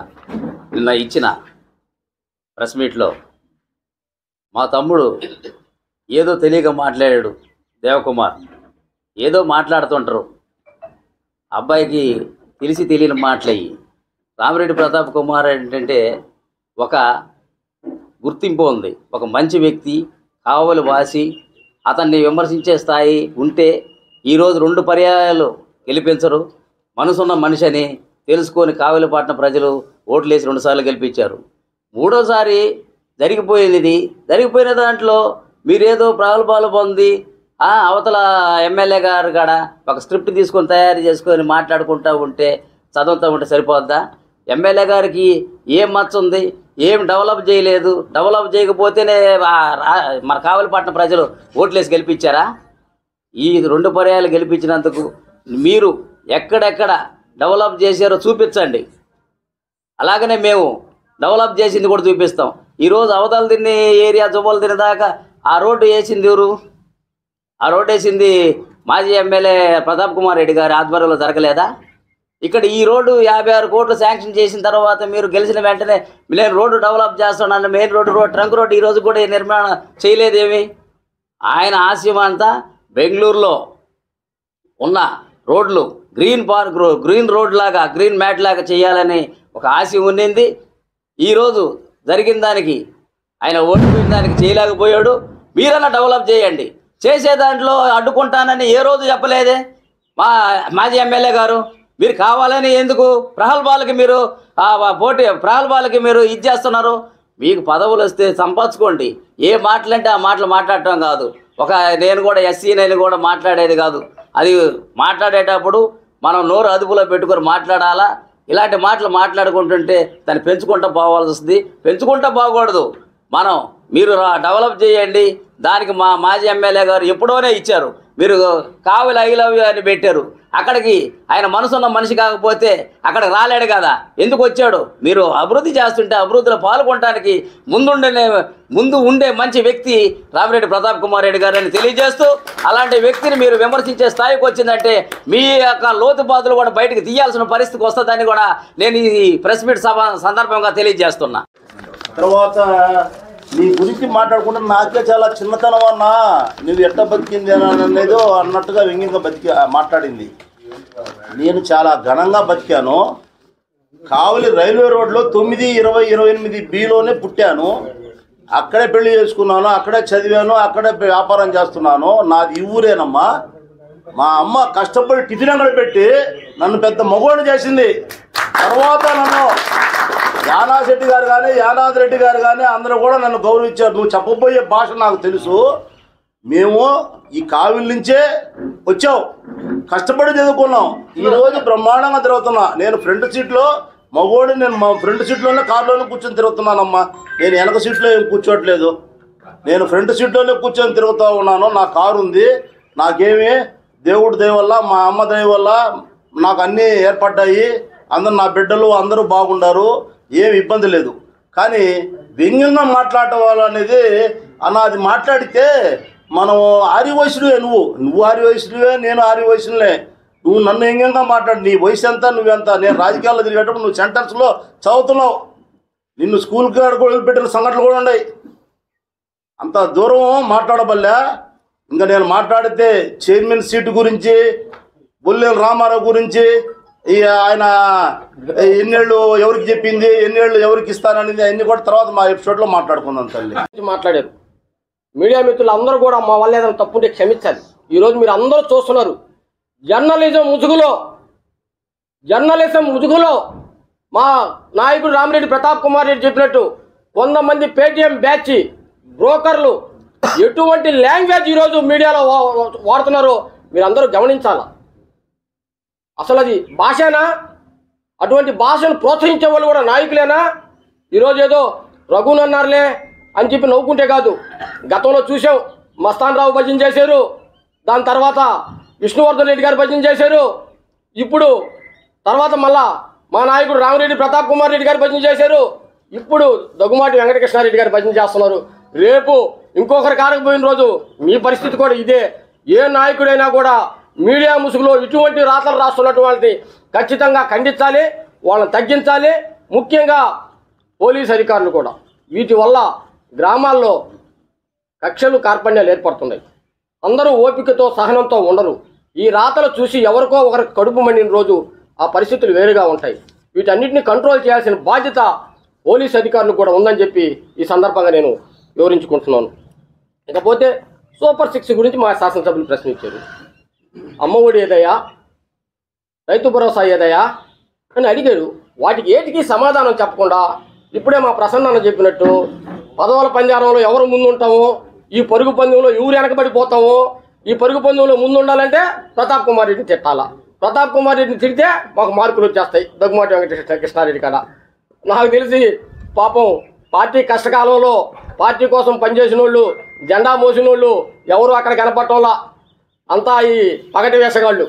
E: నిన్న ఇచ్చిన ప్రెస్ మీట్లో మా తమ్ముడు ఏదో తెలియక మాట్లాడాడు. దేవకుమార్ ఏదో మాట్లాడుతుంటారు, అబ్బాయికి తెలిసి తెలియని మాటలయ్యి. రామిరెడ్డి ప్రతాప్ కుమార్ ఏంటంటే ఒక గుర్తింపు ఉంది, ఒక మంచి వ్యక్తి, కావలి వాసి. అతన్ని విమర్శించే స్థాయి ఉంటే ఈరోజు 2 పర్యాయాలు గెలిపించరు. మనసున్న మనిషి అని తెలుసుకొని కావలిపట్నం ప్రజలు ఓట్లేసి 2 సార్లు గెలిపించారు. 3వసారి జరిగిపోయిన దాంట్లో మీరేదో ప్రగల్భాలు పొంది అవతల ఎమ్మెల్యే గారు కాడ ఒక స్క్రిప్ట్ తీసుకొని తయారు చేసుకొని మాట్లాడుకుంటూ ఉంటే చదువుతూ ఉంటే సరిపోద్దా? ఎమ్మెల్యే గారికి ఏం మచ్చ ఉంది? ఏం డెవలప్ చేయలేదు. డెవలప్ చేయకపోతేనే మన కావలిపట్నం ప్రజలు ఓట్లేసి గెలిపించారా? ఈ 2 పర్యాయాలు గెలిపించినందుకు మీరు ఎక్కడెక్కడ డెవలప్ చేశారో చూపించండి. అలాగనే మేము డెవలప్ చేసింది కూడా చూపిస్తాం. ఈరోజు అవతల తిని ఏరియా జుబ్బలు తినే దాకా ఆ రోడ్డు వేసింది ఎవరు? ఆ రోడ్డు వేసింది మాజీ ఎమ్మెల్యే ప్రతాప్ కుమార్ రెడ్డి గారి ఆధ్వర్యంలో జరగలేదా? ఇక్కడ ఈ రోడ్డు 56 కోట్లు శాంక్షన్ చేసిన తర్వాత మీరు గెలిచిన వెంటనే నేను రోడ్డు డెవలప్ చేస్తున్నాను, మెయిన్ రోడ్డు ట్రంక్ రోడ్డు ఈరోజు కూడా నిర్మాణం చేయలేదేమి? ఆయన ఆశయం అంతా బెంగళూరులో ఉన్న రోడ్లు గ్రీన్ రోడ్ లాగా, గ్రీన్ మ్యాట్ లాగా చేయాలని ఒక ఆశయం ఉండింది. ఈరోజు జరిగిన దానికి ఆయన ఓడిపోయిన దానికి చేయలేకపోయాడు. మీరన్నా డెవలప్ చేయండి. చేసే దాంట్లో అడ్డుకుంటానని ఏ రోజు చెప్పలేదే మాజీ ఎమ్మెల్యే గారు. మీరు కావాలని ఎందుకు ప్రగల్భాలకి మీరు ప్రగల్భాలకి మీరు ఇది చేస్తున్నారు? మీకు పదవులు వస్తే సంపాదించుకోండి. ఏ మాటలంటే ఆ మాటలు మాట్లాడటం కాదు. నేను కూడా ఎస్సీని కూడా మాట్లాడేది కాదు. అది మాట్లాడేటప్పుడు మనం నోరు అదుపులో పెట్టుకొని మాట్లాడాలా. ఇలాంటి మాటలు మాట్లాడుకుంటుంటే దాన్ని పెంచుకుంటూ పోవాల్సి వస్తుంది. పెంచుకుంటూ పోకూడదు. మీరు డెవలప్ చేయండి. దానికి మా మాజీ ఎమ్మెల్యే గారు ఎప్పుడోనే ఇచ్చారు. మీరు కావలి ఐ లవ్ యూ అని పెట్టారు. అక్కడికి ఆయన మనసున్న మనిషి కాకపోతే అక్కడికి రాలేడు కదా, ఎందుకు వచ్చాడు? మీరు అభివృద్ధి చేస్తుంటే అభివృద్ధిలో పాల్గొనడానికి ముందు ఉండే మంచి వ్యక్తి రామిరెడ్డి ప్రతాప్ కుమార్ రెడ్డి గారు అని తెలియజేస్తూ, అలాంటి వ్యక్తిని మీరు విమర్శించే స్థాయికి వచ్చిందంటే మీ యొక్క లోతుపాతులు కూడా బయటకు తీయాల్సిన పరిస్థితికి వస్తుందని కూడా నేను ఈ ప్రెస్ మీట్ సందర్భంగా తెలియజేస్తున్నా.
D: తర్వాత నీ గురించి మాట్లాడుకుంటే నాకే చాలా చిన్నతనం అన్నా, నువ్వు ఎట్లా బతికింది అనేది అన్నట్టుగా వ్యంగ్యంగా మాట్లాడింది. నేను చాలా ఘనంగా బతికాను. కావలి రైల్వే రోడ్లో 9/20/28 బిలోనే పుట్టాను. అక్కడే పెళ్లి చేసుకున్నాను, అక్కడే చదివాను, అక్కడే వ్యాపారం చేస్తున్నాను. నాది ఈ ఊరేనమ్మా. మా అమ్మ కష్టపడి టిఫిన్ అంగడి పెట్టి నన్ను పెద్ద మగవాడిని చేసింది. తర్వాత నన్ను యానాశెట్టి గారు కానీ యానాథ్ రెడ్డి గారు కానీ అందరూ కూడా నన్ను గౌరవించారు. నువ్వు చెప్పబోయే భాష నాకు తెలుసు. మేము ఈ కావిలి నుంచే వచ్చావు, కష్టపడి చదువుకున్నాం. ఈరోజు బ్రహ్మాండంగా తిరుగుతున్నా. నేను ఫ్రంట్ సీట్లో మగోడు, నేను మా ఫ్రంట్ సీట్లోనే కారులోనే కూర్చొని తిరుగుతున్నానమ్మా. నేను వెనక సీట్లో ఏం కూర్చోట్లేదు. నేను ఫ్రంట్ సీట్లోనే కూర్చొని తిరుగుతూ ఉన్నాను. నా కారు ఉంది. నాకేమి దేవుడి దయ వల్ల, మా అమ్మ దయ వల్ల నాకు అన్నీ ఏర్పడ్డాయి. అందరు నా బిడ్డలు అందరూ బాగుండారు, ఏమి ఇబ్బంది లేదు. కానీ వ్యంగ్యంగా మాట్లాడటం అనేది అది మాట్లాడితే మనం ఆర్య వయసులువే. నువ్వు ఆర్య వయసులువే, నేను ఆర్య వయసులే. నువ్వు నన్ను వ్యంగ్యంగా మాట్లాడు. నీ వయసు ఎంత, నువ్వెంత? నేను రాజకీయాల్లో తిరిగేటప్పుడు నువ్వు సెంటర్స్లో చదువుతున్నావు. నిన్ను స్కూల్కి వదిలిపెట్టిన సంఘటనలు కూడా ఉన్నాయి. అంత దూరం మాట్లాడబల్లా. ఇంకా నేను మాట్లాడితే చైర్మన్ సీటు గురించి, బొల్లేల రామారావు గురించి, ఆయన ఎన్నేళ్ళు ఎవరికి చెప్పింది, ఎన్నేళ్ళు ఎవరికి ఇస్తాననేది అన్ని కూడా తర్వాత మా ఎపిసోడ్లో మాట్లాడుకుందాం. తల్లి
F: మాట్లాడారు. మీడియా మిత్రులు అందరూ కూడా మా వల్ల ఏదైనా తప్పుంటే క్షమించాలి. ఈరోజు మీరు అందరూ చూస్తున్నారు, జర్నలిజం ముసుగులో మా నాయకుడు రామిరెడ్డి ప్రతాప్ కుమార్ రెడ్డి చెప్పినట్టు కొంతమంది పేటీఎం బ్యాచ్ బ్రోకర్లు ఎటువంటి లాంగ్వేజ్ ఈరోజు మీడియాలో వాడుతున్నారో మీరు అందరూ గమనించాలా. అసలు అది భాషేనా? అటువంటి భాషను ప్రోత్సహించే వాళ్ళు కూడా నాయకులేనా? ఈరోజు ఏదో రఘున్ అన్నారులే అని చెప్పి నవ్వుకుంటే కాదు. గతంలో చూసాం, మస్తాన్ రావు భజన చేశారు, దాని తర్వాత విష్ణువర్ధన్ రెడ్డి గారు భజన చేశారు, ఇప్పుడు తర్వాత మళ్ళా మా నాయకుడు రామిరెడ్డి ప్రతాప్ కుమార్ రెడ్డి గారు భజన చేశారు, ఇప్పుడు దగ్గుమాటి వెంకటకృష్ణారెడ్డి గారు భజన చేస్తున్నారు. రేపు ఇంకొకరు కారకపోయిన రోజు మీ పరిస్థితి కూడా ఇదే. ఏ నాయకుడైనా కూడా మీడియా ముసుగులో ఇటువంటి రాతలు రాస్తున్నటువంటి ఖచ్చితంగా ఖండించాలి, వాళ్ళని తగ్గించాలి. ముఖ్యంగా పోలీస్ అధికారులు కూడా వీటి వల్ల గ్రామాల్లో కక్షలు కార్పణ్యాలు ఏర్పడుతున్నాయి. అందరూ ఓపికతో సహనంతో ఉండరు. ఈ రాతలు చూసి ఎవరికో ఒకరికి కడుపు మండిన రోజు ఆ పరిస్థితులు వేరుగా ఉంటాయి. వీటన్నిటిని కంట్రోల్ చేయాల్సిన బాధ్యత పోలీస్ అధికారులు కూడా ఉందని చెప్పి ఈ సందర్భంగా నేను వివరించుకుంటున్నాను. ఇకపోతే సూపర్ 6 గురించి మా శాసనసభ్యులు ప్రశ్నించారు. అమ్మఒడి ఏదయ్యా, రైతు భరోసా ఏదయ్యా అని అడిగారు. వాటికి ఏటికి సమాధానం చెప్పకుండా ఇప్పుడే మా ప్రసన్న చెప్పినట్టు పదవుల పంజారంలో ఎవరు ముందుంటామో, ఈ పరుగు పందెంలో ఎవరు వెనకబడిపోతామో, ఈ పరుగు పందెంలో ముందుండాలంటే ప్రతాప్ కుమార్ రెడ్డిని తిట్టాలా. ప్రతాప్ కుమార్ రెడ్డిని తిడితే మాకు మార్కులు వచ్చేస్తాయి దగ్గుమాటి వెంకటకృష్ణారెడ్డి కదా. నాకు తెలిసి పాపం పార్టీ కష్టకాలంలో పార్టీ కోసం పనిచేసిన వాళ్ళు, జెండా మోసిన వాళ్ళు ఎవరు అక్కడ కనపడటంలా. అంతా ఈ పగటి వేషగాళ్ళు.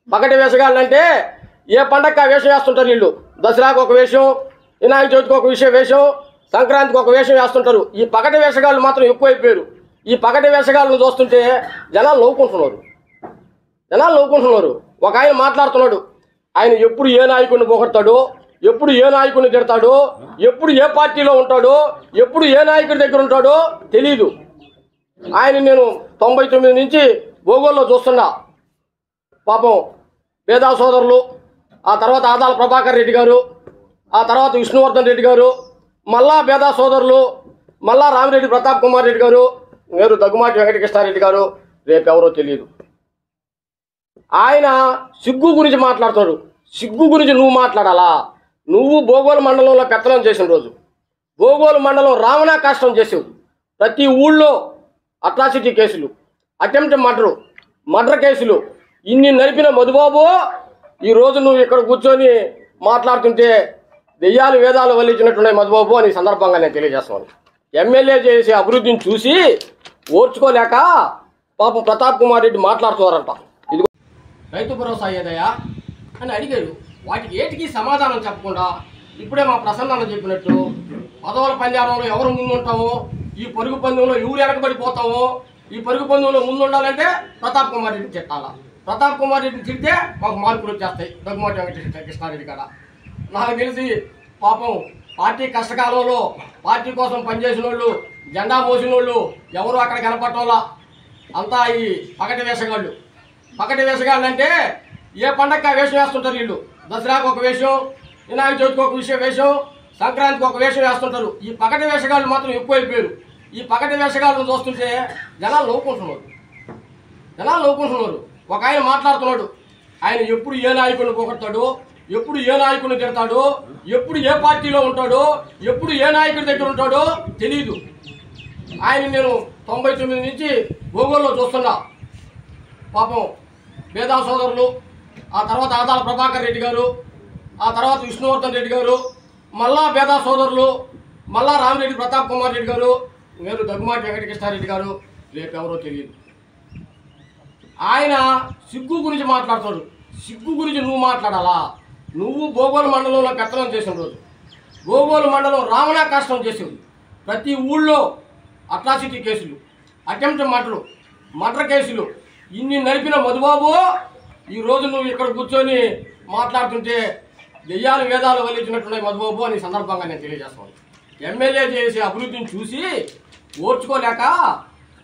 F: పగటి వేషగాళ్ళు అంటే ఏ పండగకి ఆ వేషం వేస్తుంటారు వీళ్ళు. దసరాకు ఒక వేషం, వినాయక చవితికి ఒక వేషం, సంక్రాంతికి ఒక వేషం వేస్తుంటారు. ఈ పగటి వేషగాళ్ళు మాత్రం ఎక్కువైపోయారు. ఈ పగటి వేషగాళ్ళను చూస్తుంటే జనాలు నవ్వుకుంటున్నారు. ఒక ఆయన మాట్లాడుతున్నాడు, ఆయన ఎప్పుడు ఏ నాయకుడిని పొగడతాడో, ఎప్పుడు ఏ నాయకుడిని తిడతాడో, ఎప్పుడు ఏ పార్టీలో ఉంటాడో, ఎప్పుడు ఏ నాయకుడి దగ్గర ఉంటాడో తెలీదు. ఆయన నేను 99 నుంచి భోగోల్లో చూస్తున్నా. పాపం వేదా సోదరులు, ఆ తర్వాత ఆదాల ప్రభాకర్ రెడ్డి గారు, ఆ తర్వాత విష్ణువర్ధన్ రెడ్డి గారు, మళ్ళా వేదా సోదరులు, మళ్ళా రామిరెడ్డి ప్రతాప్ కుమార్ రెడ్డి గారు, నేను దగ్గుమాటి వెంకటకృష్ణారెడ్డి గారు, రేపెవరో తెలియదు. ఆయన సిగ్గు గురించి మాట్లాడుతాడు. సిగ్గు గురించి నువ్వు మాట్లాడాలా? నువ్వు భోగోలు మండలంలో పెత్తనం చేసిన రోజు, భోగోలు మండలం రావణా కష్టం చేసావు. ప్రతి ఊళ్ళో అట్రాసిటీ కేసులు, అటెంప్ట్ మర్డర్ కేసులు ఇన్ని నడిపిన మధుబాబు ఈరోజు నువ్వు ఇక్కడ కూర్చొని మాట్లాడుతుంటే దెయ్యాలు వేదాలు వల్లించినట్టున్నాయి మధుబాబు అని సందర్భంగా నేను తెలియజేస్తున్నాను. ఎమ్మెల్యే చేసే అభివృద్ధిని చూసి ఓర్చుకోలేక పాపం ప్రతాప్ కుమార్ రెడ్డి మాట్లాడుతున్నారంట. ఇది రైతు భరోసా ఏదయ్యా అని అడిగారు. వాటికి ఏటికి సమాధానం చెప్పకుండా ఇప్పుడే మా ప్రసన్న చెప్పినట్టు పదవుల పంజారంలో ఎవరు ముందుంటామో, ఈ పరుగు పందెంలో ఎవరు వెనకబడిపోతామో, ఈ పరుగు పందెంలో ముందుండాలంటే ప్రతాప్ కుమార్ రెడ్డిని తిట్టాలా. ప్రతాప్ కుమార్ రెడ్డిని తిడితే మాకు మార్కులు వచ్చేస్తాయి దగ్గుమాటి వెంకటకృష్ణారెడ్డి కదా. నాకు తెలిసి పాపం పార్టీ కష్టకాలంలో పార్టీ కోసం పనిచేసిన వాళ్ళు, జెండా మోసిన వాళ్ళు ఎవరు అక్కడ కనపడటంలా. అంతా ఈ పగటి వేషగాళ్ళు. పగటి వేషగాళ్ళు అంటే ఏ పండగకి ఆ వేషం వేస్తుంటారు వీళ్ళు. దసరాకు ఒక వేషం, వినాయక చవితికి ఒక వేషం, సంక్రాంతికి ఒక వేషం వేస్తుంటారు. ఈ పగటి వేషగాళ్ళు మాత్రం ఎక్కువైపోయారు. ఈ పగటి వేషగాళ్ళను చూస్తుంటే జనాలు నవ్వుకుంటున్నారు. ఒక ఆయన మాట్లాడుతున్నాడు, ఆయన ఎప్పుడు ఏ నాయకుడిని పొగడతాడో, ఎప్పుడు ఏ నాయకుడిని తిడతాడో, ఎప్పుడు ఏ పార్టీలో ఉంటాడో, ఎప్పుడు ఏ నాయకుడి దగ్గర ఉంటాడో తెలీదు. ఆయన నేను 99 నుంచి భోగోల్లో చూస్తున్నా. పాపం వేదా సోదరులు, ఆ తర్వాత ఆదాల ప్రభాకర్ రెడ్డి గారు, ఆ తర్వాత విష్ణువర్ధన్ రెడ్డి గారు, మళ్ళా వేదా సోదరులు, మళ్ళా రామిరెడ్డి ప్రతాప్ కుమార్ రెడ్డి గారు, నేను దగ్గుమాటి వెంకటకృష్ణారెడ్డి గారు, రేపెవరో తెలియదు. ఆయన సిగ్గు గురించి మాట్లాడుతాడు. సిగ్గు గురించి నువ్వు మాట్లాడాలా? నువ్వు భోగోలు మండలంలో పెత్తనం చేసిన రోజు, భోగోలు మండలం రావణా కష్టం చేసేవి. ప్రతి ఊళ్ళో అట్రాసిటీ కేసులు, అటెంప్ట్ మర్డర్ కేసులు ఇన్ని నడిపిన మధుబాబు ఈరోజు నువ్వు ఇక్కడ కూర్చొని మాట్లాడుతుంటే దెయ్యాలు వేదాలు వల్లించినట్టున్నాయి మధుబాబు అని సందర్భంగా నేను తెలియజేస్తాను. ఎమ్మెల్యే చేసే అభివృద్ధిని చూసి ఓర్చుకోలేక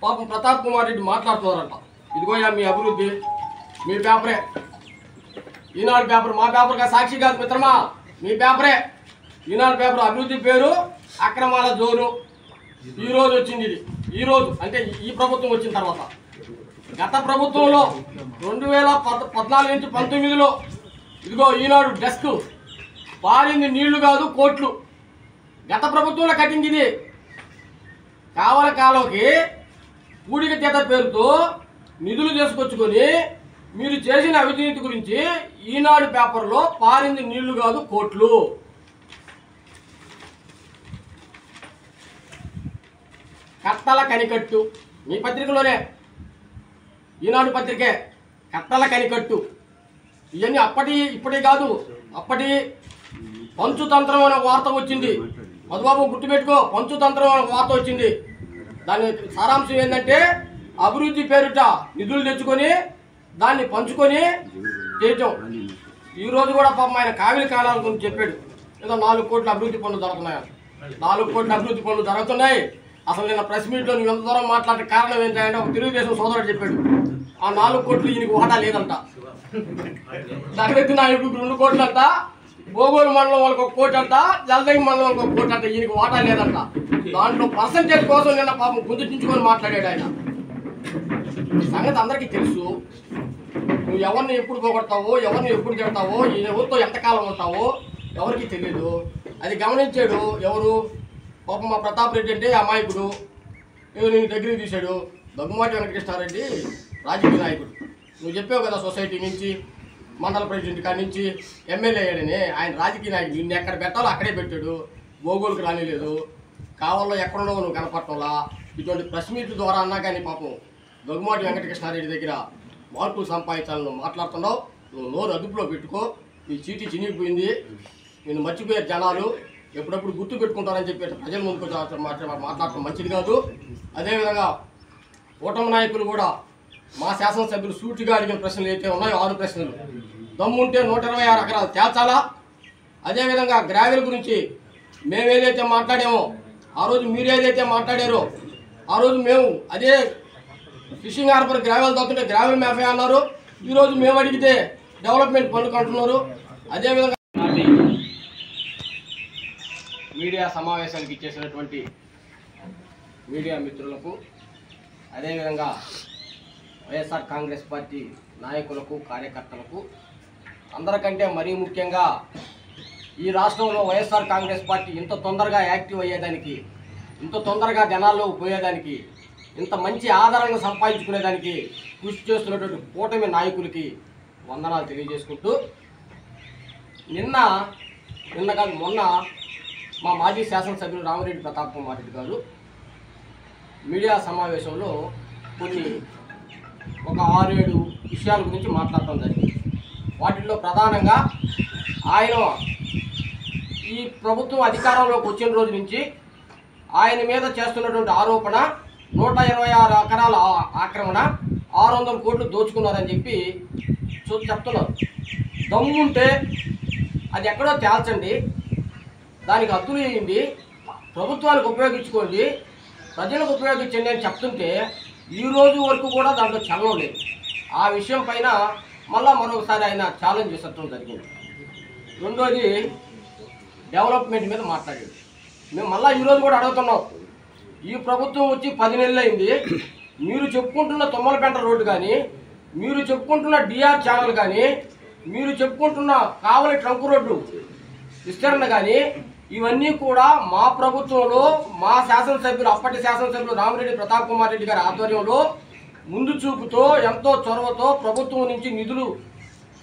F: పాపం ప్రతాప్ కుమార్ రెడ్డి మాట్లాడుతున్నారంట. ఇదిగోయా మీ అభివృద్ధి, మీ పేపరే, ఈనాడు పేపర్, మా పేపర్గా సాక్షి కాదు మిత్రమా, మీ పేపరే. ఈనాడు పేపర్ అభివృద్ధి పేరు అక్రమాల జోను. ఈరోజు వచ్చింది ఇది. ఈరోజు అంటే ఈ ప్రభుత్వం వచ్చిన తర్వాత. గత ప్రభుత్వంలో 2014 నుంచి 19లో ఇదిగో ఈనాడు డెస్క్ పారింది నీళ్లు కాదు కోట్లు. గత ప్రభుత్వంలో కటింగ్ ఇది. కావల కాలువకి పూడిక తీత పేరుతో నిధులు తీసుకొచ్చుకొని మీరు చేసిన అవినీతి గురించి ఈనాడు పేపర్లో పారింది నీళ్లు కాదు కోట్లు. కట్టల కనికట్టు మీ పత్రికలోనే, ఈనాడు పత్రికే, కట్టల కనికట్టు. ఇవన్నీ ఇప్పటి కాదు, అప్పటి పంచుతంత్రం అనే వార్త వచ్చింది. మధుబాబు గుర్తుపెట్టుకో, పంచుతంత్రం అనే వార్త వచ్చింది. దాని సారాంశం ఏంటంటే అభివృద్ధి పేరుట నిధులు తెచ్చుకొని దాన్ని పంచుకొని చేయటం. ఈరోజు కూడా పాపం ఆయన కావిలి కాలాల గురించి చెప్పాడు. ఏదో 4 కోట్ల అభివృద్ధి పనులు జరుగుతున్నాయి. 4 కోట్ల అభివృద్ధి పనులు జరుగుతున్నాయి. అసలు నిన్న ప్రెస్ మీట్లో నువ్వు ఎంత దూరం మాట్లాడే కారణం ఏంటంటే ఒక తెలుగుదేశం సోదరుడు చెప్పాడు, ఆ 4 కోట్లు ఈయనకి వాటా లేదంట. దగ్గరెత్తి నాయకుడికి 2 కోట్లు అంట, బోగోలు మండలం వాళ్ళకి 1 కోటి అంట, జలదంగి మండలం వాళ్ళకి 1 కోటి అంట, ఈయనకి వాటా లేదంట. దాంట్లో పర్సంటేజ్ కోసం నిన్న పాపం గుంతుచించుకొని మాట్లాడాడు ఆయన. సంగతి అందరికీ తెలుసు. నువ్వు ఎవరిని ఎప్పుడు పోగొడతావో, ఎవరిని ఎప్పుడు చెడతావో, ఎవరితో ఎంతకాలం ఉంటావో ఎవరికి తెలియదు. అది గమనించాడు ఎవరు, పాపం మా ప్రతాప్ రెడ్డి అంటే అమాయకుడు, ఏదో నేను దగ్గరికి తీశాడు. దగ్గుమాటి వెంకటకృష్ణారెడ్డి రాజకీయ నాయకుడు. నువ్వు చెప్పావు కదా సొసైటీ నుంచి, మండల ప్రెసిడెంట్ కాడి నుంచి ఎమ్మెల్యే అయ్యాడని. ఆయన రాజకీయ నాయకుడు, నిన్ను ఎక్కడ పెట్టాలో అక్కడే పెట్టాడు. బోగోలుకు రానిలేదు, కావాలో ఎక్కడున్నావు నువ్వు కనపడటంలా. ఇటువంటి ప్రెస్ మీట్ల ద్వారా అన్నా కానీ పాపం దగ్గుమాటి వెంకటకృష్ణారెడ్డి దగ్గర మార్పులు సంపాదించాలని నువ్వు మాట్లాడుతున్నావు. నువ్వు నోరు అదుపులో పెట్టుకో. నీ చీటీ చినిగిపోయింది, నిన్ను మర్చిపోయారు జనాలు. ఎప్పుడప్పుడు గుర్తు పెట్టుకుంటారని చెప్పి ప్రజల ముందుకు మాట్లాడటం మంచిది కాదు. అదేవిధంగా కూటమి నాయకులు కూడా మా శాసనసభ్యులు సూటిగా అడిగిన ప్రశ్నలు అయితే ఉన్నాయో 6 ప్రశ్నలు, దమ్ముంటే 126 ఎకరాలు తేల్చాలా. అదేవిధంగా గ్రావెల్ గురించి మేము ఏదైతే మాట్లాడామో ఆ రోజు మీరు ఏదైతే మాట్లాడారో ఆ రోజు మేము అదే ఫిషింగ్ హార్బర్ గ్రావెల్ తగ్గుతుంటే గ్రావెల్ మ్యాఫే అన్నారు. ఈరోజు మేము అడిగితే డెవలప్మెంట్ పనులు అంటున్నారు. అదేవిధంగా మీడియా సమావేశానికి ఇచ్చేసినటువంటి మీడియా మిత్రులకు, అదేవిధంగా వైఎస్ఆర్ కాంగ్రెస్ పార్టీ నాయకులకు, కార్యకర్తలకు, అందరికంటే మరీ ముఖ్యంగా ఈ రాష్ట్రంలో వైఎస్ఆర్ కాంగ్రెస్ పార్టీ ఇంత తొందరగా యాక్టివ్ అయ్యేదానికి, ఇంత తొందరగా జనాల్లో పోయేదానికి, ఇంత మంచి ఆదరణ సంపాదించుకునేదానికి కృషి చేస్తున్నటువంటి కూటమి నాయకులకి వందనాలు తెలియజేసుకుంటూ, నిన్న కాదు మొన్న మా మాజీ శాసనసభ్యులు రామిరెడ్డి ప్రతాప్ కుమార్ రెడ్డి గారు మీడియా సమావేశంలో ఒక 6-7 విషయాల గురించి మాట్లాడటం జరిగింది. వాటిల్లో ప్రధానంగా ఆయన ఈ ప్రభుత్వం అధికారంలోకి వచ్చిన రోజు నుంచి ఆయన మీద చేస్తున్నటువంటి ఆరోపణ 126 ఎకరాల ఆక్రమణ, 600 కోట్లు దోచుకున్నారని చెప్పి చెప్తున్నారు. దమ్ముంటే అది ఎక్కడో తేల్చండి, దానికి హద్దులు వేయండి, ప్రభుత్వానికి ఉపయోగించుకోండి, ప్రజలకు ఉపయోగించండి అని చెప్తుంటే ఈ రోజు వరకు కూడా దాంట్లో చలనం లేదు. ఆ విషయం పైన మరొకసారి ఆయన ఛాలెంజ్ చేసడం జరిగింది. రెండోది డెవలప్మెంట్ మీద మాట్లాడాడు. మేము ఈరోజు కూడా అడుగుతున్నాం, ఈ ప్రభుత్వం వచ్చి 10 నెలలు అయింది. మీరు చెప్పుకుంటున్న తుమ్మలపేంట రోడ్డు కానీ, మీరు చెప్పుకుంటున్న డిఆర్ ఛానల్ కానీ, మీరు చెప్పుకుంటున్న కావలి ట్రంక్ రోడ్డు విస్తరణ కానీ, ఇవన్నీ కూడా మా ప్రభుత్వంలో మా శాసనసభ్యులు, అప్పటి శాసనసభ్యులు రామిరెడ్డి ప్రతాప్ కుమార్ రెడ్డి గారి ఆధ్వర్యంలో ముందు చూపుతో ఎంతో చొరవతో ప్రభుత్వం నుంచి నిధులు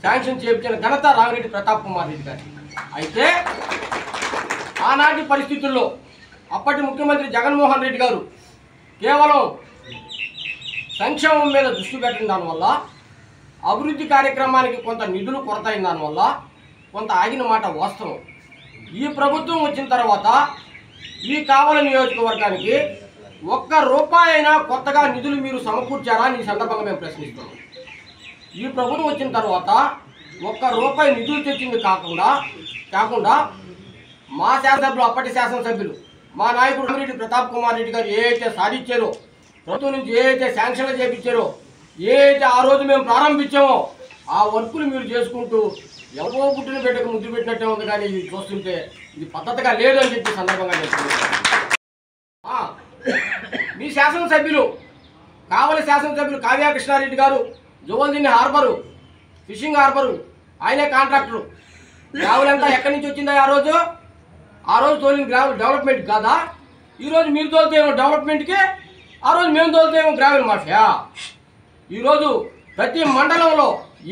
F: శాంక్షన్ చేయించిన ఘనత రామిరెడ్డి ప్రతాప్ కుమార్ రెడ్డి గారి. అయితే ఆనాటి పరిస్థితుల్లో అప్పటి ముఖ్యమంత్రి జగన్మోహన్ రెడ్డి గారు కేవలం సంక్షేమం మీద దృష్టి పెట్టిన దానివల్ల, అభివృద్ధి కార్యక్రమానికి కొంత నిధులు కొరత అయిన దానివల్ల కొంత ఆగిన మాట వాస్తవం. ఈ ప్రభుత్వం వచ్చిన తర్వాత ఈ కావలి నియోజకవర్గానికి 1 రూపాయి అయినా కొత్తగా నిధులు మీరు సమకూర్చారా అని ఈ సందర్భంగా మేము ప్రశ్నిస్తున్నాం. ఈ ప్రభుత్వం వచ్చిన తర్వాత 1 రూపాయి నిధులు తెచ్చింది కాకుండా మా శాసనసభ్యులు, అప్పటి శాసనసభ్యులు, మా నాయకుడు రామిరెడ్డి ప్రతాప్ కుమార్ రెడ్డి గారు ఏదైతే సాధించారో, ప్రభుత్వం నుంచి ఏదైతే శాంక్షన్లు చేయించారో, ఏదైతే ఆ రోజు మేము ప్రారంభించామో ఆ వర్కులు మీరు చేసుకుంటూ ఎవరో పుట్టిన బిడ్డకు ముద్దు పెట్టినట్టే ఉంది. కానీ ఇది చూస్తుంటే ఇది పద్ధతిగా లేదు అని చెప్పి సందర్భంగా చేస్తున్నాం. మీ శాసనసభ్యులు, కావలి శాసనసభ్యులు కావ్య కృష్ణారెడ్డి గారు జువల్దిన్ని హార్బరు, ఫిషింగ్ హార్బరు ఆయనే కాంట్రాక్టరు. గ్రావెల్ అంతా ఎక్కడి నుంచి వచ్చిందా ఆ రోజు తోలిన గ్రావెల్ డెవలప్మెంట్ కాదా? ఈరోజు మీరు తోలితేమో డెవలప్మెంట్కి, ఆ రోజు మేము తోలితేమో గ్రావెల్ మాఫియా. ఈరోజు ప్రతి మండలంలో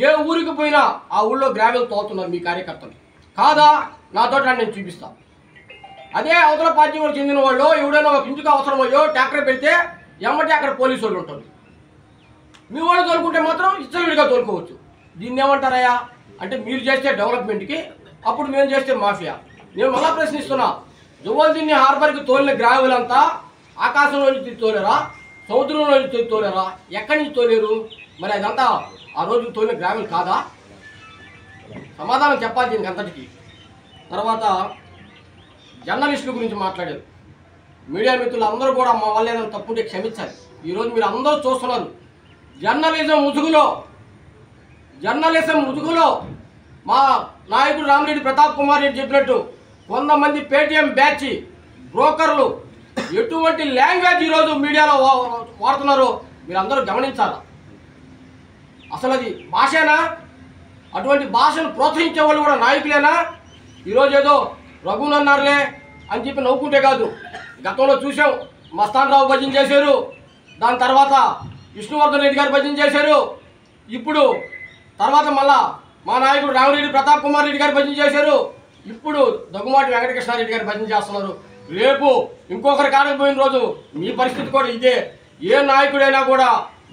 F: ఏ ఊరికి పోయినా ఆ ఊళ్ళో గ్రావెల్ తోలుతున్నారు మీ కార్యకర్తలు కాదా? నాతో నేను చూపిస్తాను. అదే అవతల పార్టీ వాళ్ళు చెందిన వాళ్ళు ఎవడైనా ఒక ఇంటికి అవసరమయ్యో ట్రాక్టర్ పెడితే ఎమ్మటి అక్కడ పోలీసు వాళ్ళు ఉంటారు. మీ వాళ్ళు తోలుకుంటే మాత్రం ఇచ్చవిడిగా తోలుకోవచ్చు. దీన్ని ఏమంటారయ్యా అంటే మీరు చేస్తే డెవలప్మెంట్కి, అప్పుడు మేము చేస్తే మాఫియా. నేను మళ్ళా ప్రశ్నిస్తున్నా, జువల్దిన్ని హార్బర్కి తోలిన గ్రావెల్ అంతా ఆకాశంలో నుంచి తోలేరా, సముద్రంలో నుంచి తోలేరా, ఎక్కడి నుంచి తోలేరు? మరి అదంతా ఆ రోజు తోలిన గ్రావెల్ కాదా? సమాధానం చెప్పాలి దీనికి అంతటికి. తర్వాత జర్నలిస్టుల గురించి మాట్లాడారు. మీడియా మిత్రులు అందరూ కూడా మా వల్ల ఏదైనా తప్పుంటే క్షమించాలి. ఈరోజు మీరు అందరూ చూస్తున్నారు, జర్నలిజం ముసుగులో మా నాయకుడు రామిరెడ్డి ప్రతాప్ కుమార్ రెడ్డి చెప్పినట్టు కొంతమంది పేటీఎం బ్యాచ్ బ్రోకర్లు ఎటువంటి లాంగ్వేజ్ ఈరోజు మీడియాలో వాడుతున్నారో మీరు అందరూ గమనించాలి. అసలు అది భాషేనా? అటువంటి భాషను ప్రోత్సహించే వాళ్ళు కూడా నాయకులేనా? ఈరోజు ఏదో రఘున్ అన్నారులే అని చెప్పి నవ్వుకుంటే కాదు. గతంలో చూసాం, మస్తాన్ రావు భజన చేశారు, దాని తర్వాత విష్ణువర్ధన్ రెడ్డి గారు భజన చేశారు, ఇప్పుడు తర్వాత మళ్ళా మా నాయకుడు రామిరెడ్డి ప్రతాప్ కుమార్ రెడ్డి గారు భజన చేశారు, ఇప్పుడు దగ్గుమాటి వెంకటకృష్ణారెడ్డి గారు భజన చేస్తున్నారు. రేపు ఇంకొకరి కాడకపోయిన రోజు మీ పరిస్థితి కూడా ఇదే. ఏ నాయకుడైనా కూడా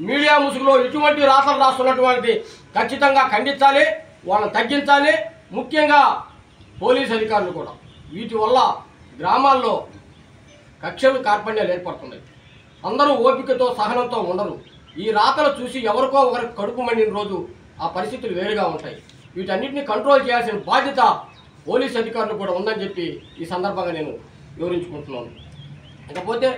F: మీడియా ముసుగులో ఇటువంటి రాతలు రాస్తున్నటువంటి ఖచ్చితంగా ఖండించాలి, వాళ్ళని తగ్గించాలి. ముఖ్యంగా పోలీస్ అధికారులు కూడా. వీటి వల్ల గ్రామాల్లో కక్షలు కార్పణ్యాలు ఏర్పడుతున్నాయి. అందరూ ఓపికతో సహనంతో ఉండరు. ఈ రాతలు చూసి ఎవరికో ఒకరికి కడుపు మండిన రోజు ఆ పరిస్థితులు వేరుగా ఉంటాయి. వీటన్నిటిని కంట్రోల్ చేయాల్సిన బాధ్యత పోలీస్ అధికారులు కూడా ఉందని చెప్పి ఈ సందర్భంగా నేను వివరించుకుంటున్నాను. ఇకపోతే